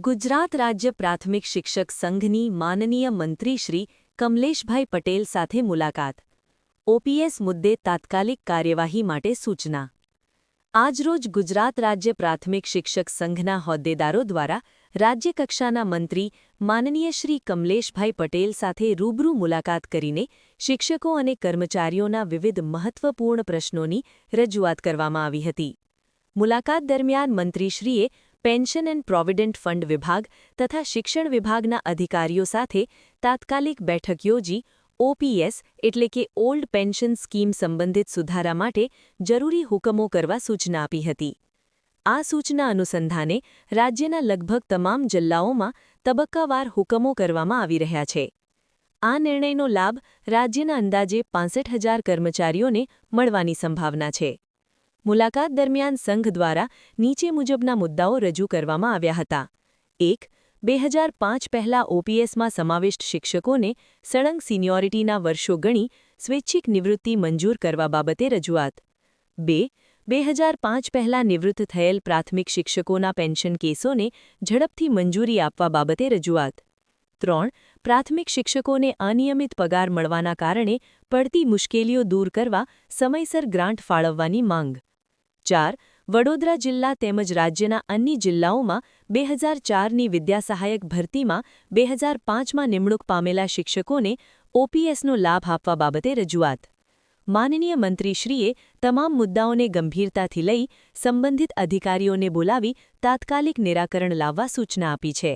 ગુજરાત રાજ્ય પ્રાથમિક શિક્ષક સંઘની માનનીય મંત્રી શ્રી કમલેશભાઈ પટેલ સાથે મુલાકાત. ઓપીએસ મુદ્દે તાત્કાલિક કાર્યવાહી માટે સૂચના. આજરોજ ગુજરાત રાજ્ય પ્રાથમિક શિક્ષક સંઘના હોદ્દેદારો દ્વારા રાજ્યકક્ષાના મંત્રી માનનીય શ્રી કમલેશભાઈ પટેલ સાથે રૂબરૂ મુલાકાત કરીને શિક્ષકો અને કર્મચારીઓના વિવિધ મહત્વપૂર્ણ પ્રશ્નોની રજૂઆત કરવામાં આવી હતી. મુલાકાત દરમિયાન મંત્રીશ્રીએ પેન્શન એન્ડ પ્રોવિડન્ટ ફંડ વિભાગ તથા શિક્ષણ વિભાગના અધિકારીઓ સાથે તાત્કાલિક બેઠક યોજી ઓપીએસ એટલે કે ઓલ્ડ પેન્શન સ્કીમ સંબંધિત સુધારા માટે જરૂરી હુકમો કરવા સૂચના આપી હતી. આ સૂચના અનુસંધાને રાજ્યના લગભગ તમામ જિલ્લાઓમાં તબક્કાવાર હુકમો કરવામાં આવી રહ્યા છે. આ નિર્ણયનો લાભ રાજ્યના અંદાજે 65,000 કર્મચારીઓને મળવાની સંભાવના છે. મુલાકાત દરમિયાન સંઘ દ્વારા નીચે મુજબના મુદ્દાઓ રજૂ કરવામાં આવ્યા હતા. 1. 2005 પહેલાં ઓપીએસમાં સમાવિષ્ટ શિક્ષકોને સળંગ સિનિયોરિટીના વર્ષો ગણી સ્વૈચ્છિક નિવૃત્તિ મંજૂર કરવા બાબતે રજૂઆત. 2. 2005 પહેલાં નિવૃત્ત થયેલ પ્રાથમિક શિક્ષકોના પેન્શન કેસોને ઝડપથી મંજૂરી આપવા બાબતે રજૂઆત. 3. પ્રાથમિક શિક્ષકોને અનિયમિત પગાર મળવાના કારણે પડતી મુશ્કેલીઓ દૂર કરવા સમયસર ગ્રાન્ટ ફાળવવાની માંગ. 4. વડોદરા જિલ્લા તેમજ રાજ્યના અન્ય જિલ્લાઓમાં 2004ની વિદ્યાસહાયક ભરતીમાં 2005માં નિમણૂક પામેલા શિક્ષકોને ઓપીએસનો લાભ આપવા બાબતે રજૂઆત. માનનીય મંત્રીશ્રીએ તમામ મુદ્દાઓને ગંભીરતાથી લઈ સંબંધિત અધિકારીઓને બોલાવી તાત્કાલિક નિરાકરણ લાવવા સૂચના આપી છે.